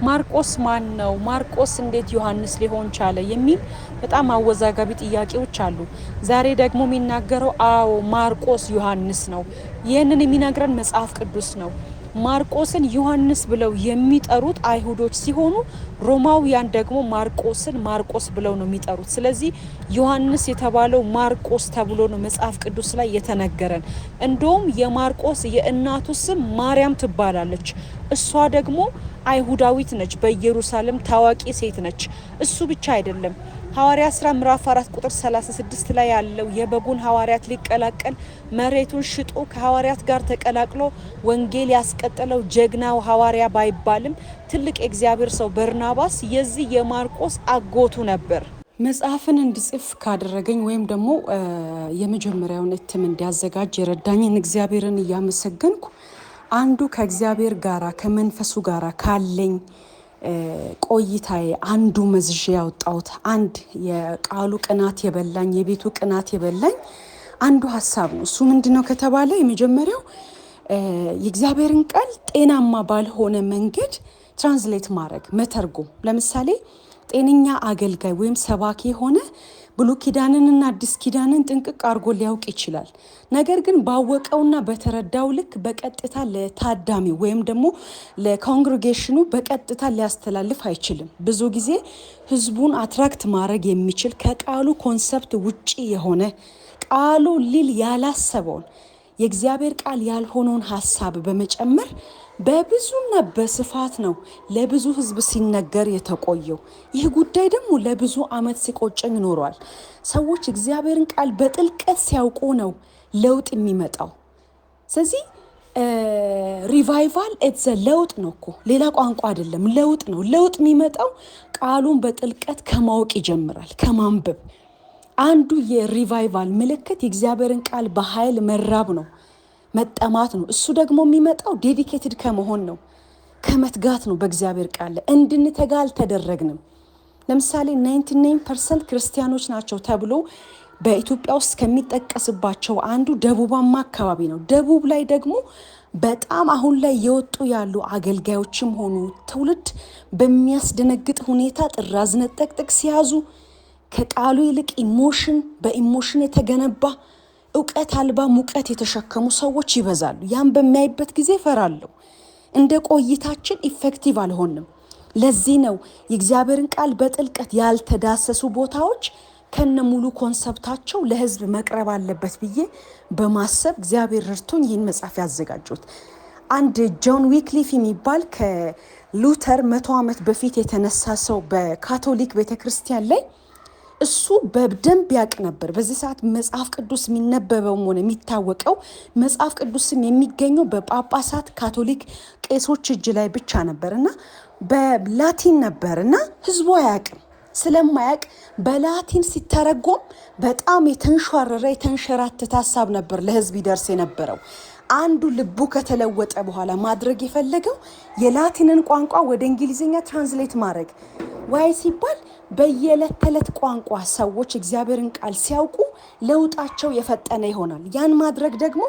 ማርቆስ ማን ነው? ማርቆስ እንዴት ዮሐንስ ሊሆን ቻለ? የሚል በጣም አወዛጋቢ ጥያቄዎች አሉ። ዛሬ ደግሞ የሚናገረው አዎ ማርቆስ ዮሐንስ ነው። ይህንን የሚነግረን መጽሐፍ ቅዱስ ነው። ማርቆስን ዮሐንስ ብለው የሚጠሩት አይሁዶች ሲሆኑ ሮማውያን ደግሞ ማርቆስን ማርቆስ ብለው ነው የሚጠሩት። ስለዚህ ዮሐንስ የተባለው ማርቆስ ተብሎ ነው መጽሐፍ ቅዱስ ላይ የተነገረን። እንደውም የማርቆስ የእናቱ ስም ማርያም ትባላለች። እሷ ደግሞ አይሁዳዊት ነች፣ በኢየሩሳሌም ታዋቂ ሴት ነች። እሱ ብቻ አይደለም። ሐዋርያ ሥራ ምዕራፍ 4 ቁጥር 36 ላይ ያለው የበጉን ሐዋርያት ሊቀላቀል መሬቱን ሽጦ ከሐዋርያት ጋር ተቀላቅሎ ወንጌል ያስቀጠለው ጀግናው ሐዋርያ ባይባልም ትልቅ የእግዚአብሔር ሰው በርናባስ የዚህ የማርቆስ አጎቱ ነበር። መጽሐፍን እንድጽፍ ካደረገኝ ወይም ደግሞ የመጀመሪያውን እትም እንዲያዘጋጅ የረዳኝን እግዚአብሔርን እያመሰገንኩ አንዱ ከእግዚአብሔር ጋራ ከመንፈሱ ጋራ ካለኝ ቆይታዬ አንዱ መዝዤ ያወጣሁት አንድ የቃሉ ቅናት የበላኝ የቤቱ ቅናት የበላኝ አንዱ ሀሳብ ነው። እሱ ምንድነው ከተባለ የመጀመሪያው የእግዚአብሔርን ቃል ጤናማ ባልሆነ መንገድ ትራንስሌት ማድረግ መተርጎም። ለምሳሌ ጤነኛ አገልጋይ ወይም ሰባኪ የሆነ ብሉይ ኪዳንንና አዲስ ኪዳንን ጥንቅቅ አድርጎ ሊያውቅ ይችላል። ነገር ግን ባወቀውና በተረዳው ልክ በቀጥታ ለታዳሚው ወይም ደግሞ ለኮንግሪጌሽኑ በቀጥታ ሊያስተላልፍ አይችልም። ብዙ ጊዜ ህዝቡን አትራክት ማድረግ የሚችል ከቃሉ ኮንሰፕት ውጪ የሆነ ቃሉ ሊል ያላሰበውን የእግዚአብሔር ቃል ያልሆነውን ሀሳብ በመጨመር በብዙና በስፋት ነው ለብዙ ህዝብ ሲነገር የተቆየው። ይህ ጉዳይ ደግሞ ለብዙ አመት ሲቆጨኝ ኖሯል። ሰዎች እግዚአብሔርን ቃል በጥልቀት ሲያውቁ ነው ለውጥ የሚመጣው። ስለዚህ ሪቫይቫል ኢትስ ለውጥ ነው እኮ ሌላ ቋንቋ አይደለም፣ ለውጥ ነው። ለውጥ የሚመጣው ቃሉን በጥልቀት ከማወቅ ይጀምራል፣ ከማንበብ። አንዱ የሪቫይቫል ምልክት የእግዚአብሔርን ቃል በኃይል መራብ ነው፣ መጠማት ነው። እሱ ደግሞ የሚመጣው ዴዲኬትድ ከመሆን ነው፣ ከመትጋት ነው። በእግዚአብሔር ቃል እንድንተጋ አልተደረግንም። ለምሳሌ 99% ክርስቲያኖች ናቸው ተብሎ በኢትዮጵያ ውስጥ ከሚጠቀስባቸው አንዱ ደቡባማ አካባቢ ነው። ደቡብ ላይ ደግሞ በጣም አሁን ላይ የወጡ ያሉ አገልጋዮችም ሆኑ ትውልድ በሚያስደነግጥ ሁኔታ ጥራዝ ነጠቅ ጥቅስ ሲያዙ ከቃሉ ይልቅ በኢሞሽን የተገነባ እውቀት አልባ ሙቀት የተሸከሙ ሰዎች ይበዛሉ። ያን በሚያይበት ጊዜ ፈራለሁ። እንደ ቆይታችን ኢፌክቲቭ አልሆንም። ለዚህ ነው የእግዚአብሔርን ቃል በጥልቀት ያልተዳሰሱ ቦታዎች ከነሙሉ ኮንሰፕታቸው ለህዝብ መቅረብ አለበት ብዬ በማሰብ እግዚአብሔር ረድቶኝ ይህን መጽሐፍ ያዘጋጁት። አንድ ጆን ዊክሊፍ የሚባል ከሉተር 100 ዓመት በፊት የተነሳ ሰው በካቶሊክ ቤተክርስቲያን ላይ እሱ በደንብ ያውቅ ነበር። በዚህ ሰዓት መጽሐፍ ቅዱስ የሚነበበውም ሆነ የሚታወቀው መጽሐፍ ቅዱስም የሚገኘው በጳጳሳት ካቶሊክ ቄሶች እጅ ላይ ብቻ ነበርና በላቲን ነበርና ህዝቡ አያውቅም። ስለማያውቅ በላቲን ሲተረጎም በጣም የተንሸዋረረ የተንሸራተተ ሀሳብ ነበር ለህዝብ ይደርስ የነበረው። አንዱ ልቡ ከተለወጠ በኋላ ማድረግ የፈለገው የላቲንን ቋንቋ ወደ እንግሊዝኛ ትራንስሌት ማድረግ። ዋይ ሲባል በየዕለት ተዕለት ቋንቋ ሰዎች እግዚአብሔርን ቃል ሲያውቁ ለውጣቸው የፈጠነ ይሆናል። ያን ማድረግ ደግሞ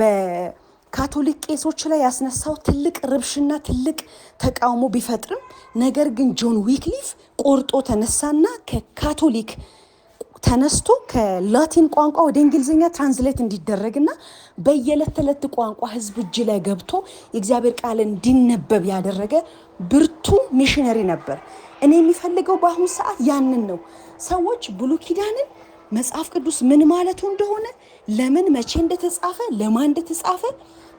በካቶሊክ ቄሶች ላይ ያስነሳው ትልቅ ርብሽና ትልቅ ተቃውሞ ቢፈጥርም፣ ነገር ግን ጆን ዊክሊፍ ቆርጦ ተነሳና ከካቶሊክ ተነስቶ ከላቲን ቋንቋ ወደ እንግሊዝኛ ትራንስሌት እንዲደረግና በየዕለት ተዕለት ቋንቋ ህዝብ እጅ ላይ ገብቶ የእግዚአብሔር ቃል እንዲነበብ ያደረገ ብርቱ ሚሽነሪ ነበር። እኔ የሚፈልገው በአሁኑ ሰዓት ያንን ነው። ሰዎች ብሉይ ኪዳንን መጽሐፍ ቅዱስ ምን ማለቱ እንደሆነ፣ ለምን መቼ እንደተጻፈ፣ ለማን እንደተጻፈ፣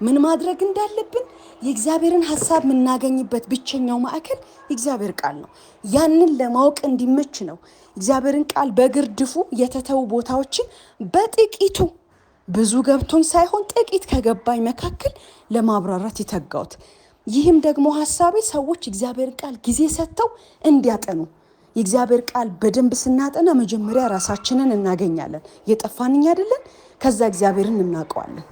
ምን ማድረግ እንዳለብን የእግዚአብሔርን ሀሳብ የምናገኝበት ብቸኛው ማዕከል የእግዚአብሔር ቃል ነው። ያንን ለማወቅ እንዲመች ነው እግዚአብሔርን ቃል በግርድፉ የተተው ቦታዎችን በጥቂቱ ብዙ ገብቶኝ ሳይሆን ጥቂት ከገባኝ መካከል ለማብራራት የተጋሁት። ይህም ደግሞ ሀሳቤ ሰዎች እግዚአብሔር ቃል ጊዜ ሰጥተው እንዲያጠኑ። የእግዚአብሔር ቃል በደንብ ስናጠና መጀመሪያ ራሳችንን እናገኛለን። የጠፋንኝ አይደለን? ከዛ እግዚአብሔርን እናውቀዋለን።